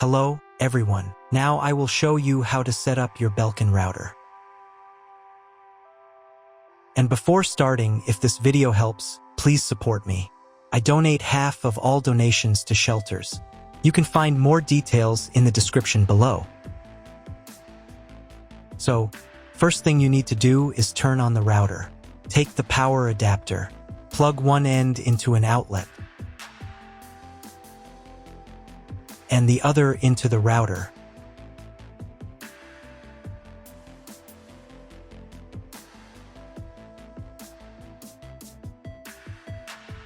Hello, everyone. Now I will show you how to set up your Belkin router. And before starting, if this video helps, please support me. I donate half of all donations to shelters. You can find more details in the description below. So, first thing you need to do is turn on the router. Take the power adapter. Plug one end into an outlet and the other into the router.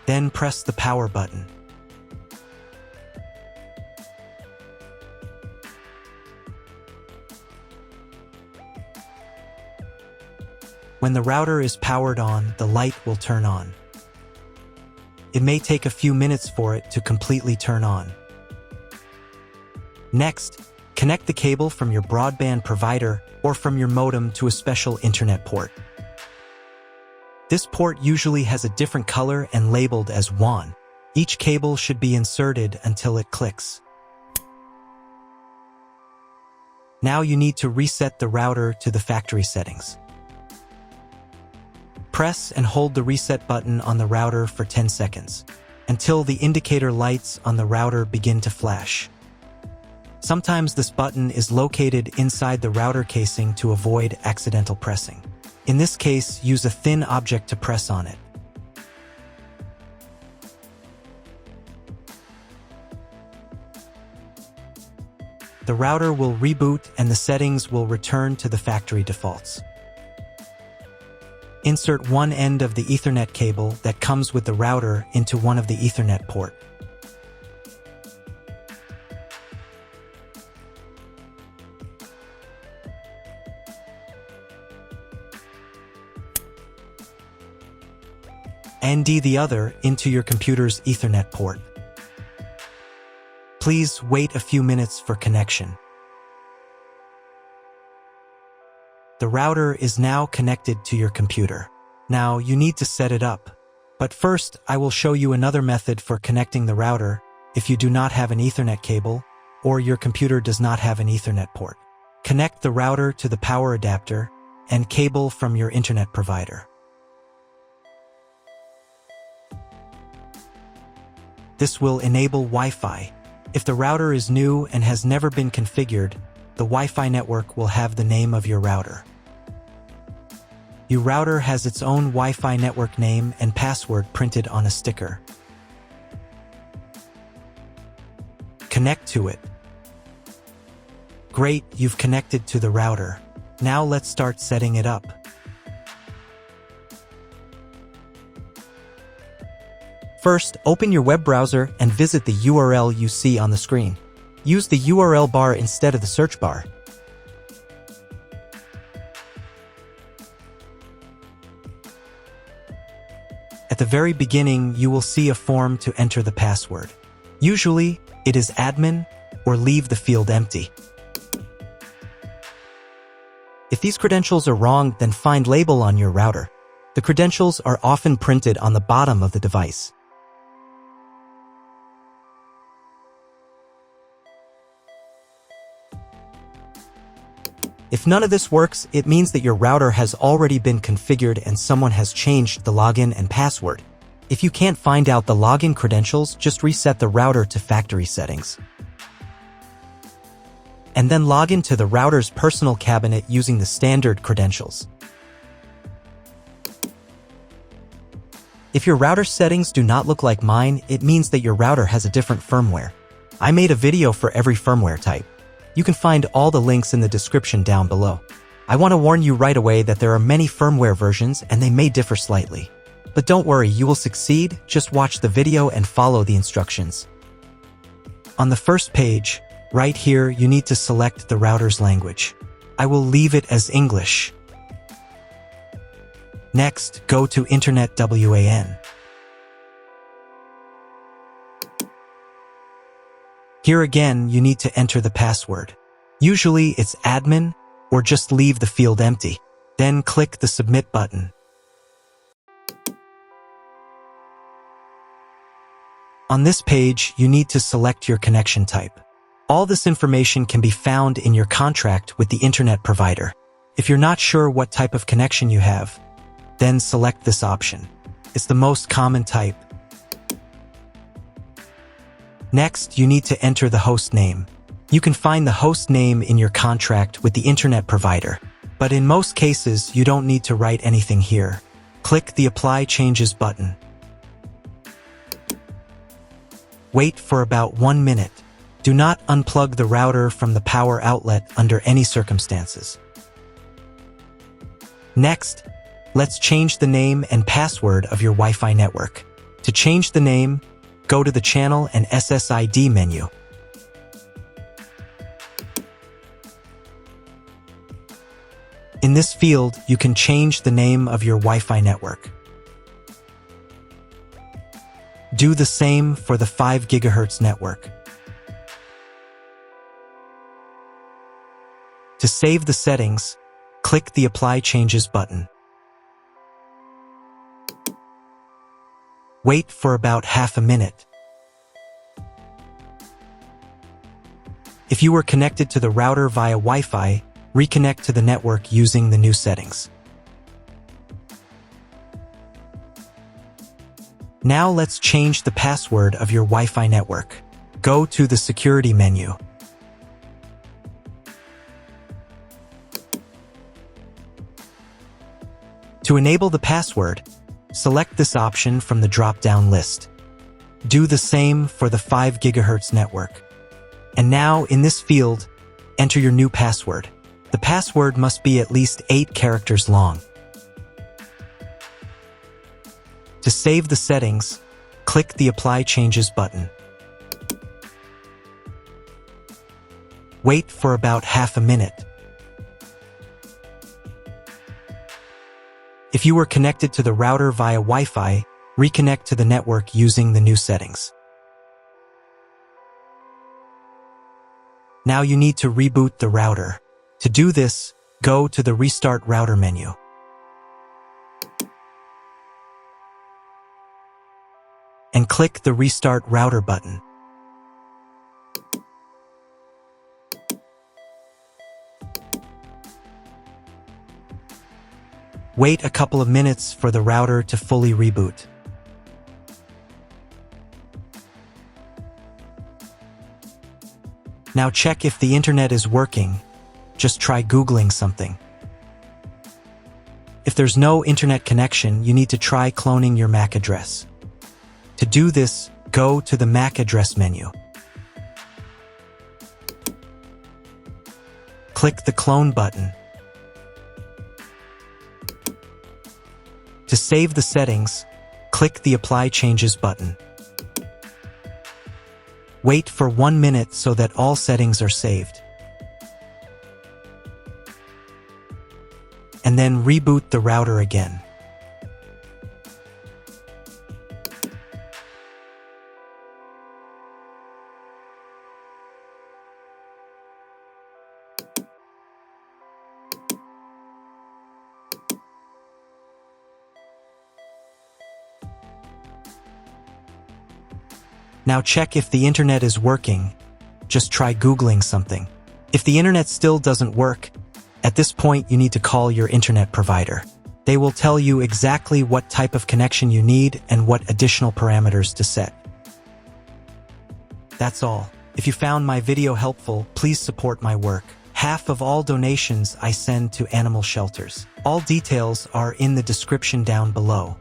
Then press the power button. When the router is powered on, the light will turn on. It may take a few minutes for it to completely turn on. Next, connect the cable from your broadband provider or from your modem to a special internet port. This port usually has a different color and labeled as WAN. Each cable should be inserted until it clicks. Now you need to reset the router to the factory settings. Press and hold the reset button on the router for 10 seconds, until the indicator lights on the router begin to flash. Sometimes this button is located inside the router casing to avoid accidental pressing. In this case, use a thin object to press on it. The router will reboot and the settings will return to the factory defaults. Insert one end of the Ethernet cable that comes with the router into one of the Ethernet port. And the other into your computer's Ethernet port. Please wait a few minutes for connection. The router is now connected to your computer. Now you need to set it up. But first, I will show you another method for connecting the router if you do not have an Ethernet cable or your computer does not have an Ethernet port. Connect the router to the power adapter and cable from your internet provider. This will enable Wi-Fi. If the router is new and has never been configured, the Wi-Fi network will have the name of your router. Your router has its own Wi-Fi network name and password printed on a sticker. Connect to it. Great, you've connected to the router. Now let's start setting it up. First, open your web browser and visit the URL you see on the screen. Use the URL bar instead of the search bar. At the very beginning, you will see a form to enter the password. Usually, it is admin or leave the field empty. If these credentials are wrong, then find label on your router. The credentials are often printed on the bottom of the device. If none of this works, it means that your router has already been configured and someone has changed the login and password. If you can't find out the login credentials, just reset the router to factory settings. And then log into the router's personal cabinet using the standard credentials. If your router settings do not look like mine, it means that your router has a different firmware. I made a video for every firmware type. You can find all the links in the description down below. I want to warn you right away that there are many firmware versions and they may differ slightly. But don't worry, you will succeed, just watch the video and follow the instructions. On the first page, right here, you need to select the router's language. I will leave it as English. Next, go to Internet WAN. Here again, you need to enter the password. Usually it's admin or just leave the field empty. Then click the submit button. On this page, you need to select your connection type. All this information can be found in your contract with the internet provider. If you're not sure what type of connection you have, then select this option. It's the most common type. Next, you need to enter the host name. You can find the host name in your contract with the internet provider, but in most cases, you don't need to write anything here. Click the Apply Changes button. Wait for about 1 minute. Do not unplug the router from the power outlet under any circumstances. Next, let's change the name and password of your Wi-Fi network. To change the name, go to the Channel and SSID menu. In this field, you can change the name of your Wi-Fi network. Do the same for the 5 GHz network. To save the settings, click the Apply Changes button. Wait for about half a minute. If you were connected to the router via Wi-Fi, reconnect to the network using the new settings. Now let's change the password of your Wi-Fi network. Go to the Security menu. To enable the password, select this option from the drop-down list. Do the same for the 5 GHz network. And now, in this field, enter your new password. The password must be at least 8 characters long. To save the settings, click the Apply Changes button. Wait for about half a minute. If you were connected to the router via Wi-Fi, reconnect to the network using the new settings. Now you need to reboot the router. To do this, go to the Restart Router menu. And click the Restart Router button. Wait a couple of minutes for the router to fully reboot. Now check if the internet is working. Just try Googling something. If there's no internet connection, you need to try cloning your MAC address. To do this, go to the MAC address menu. Click the Clone button. To save the settings, click the Apply Changes button. Wait for 1 minute so that all settings are saved. And then reboot the router again. Now check if the internet is working. Just try Googling something. If the internet still doesn't work, at this point you need to call your internet provider. They will tell you exactly what type of connection you need and what additional parameters to set. That's all. If you found my video helpful, please support my work. Half of all donations I send to animal shelters. All details are in the description down below.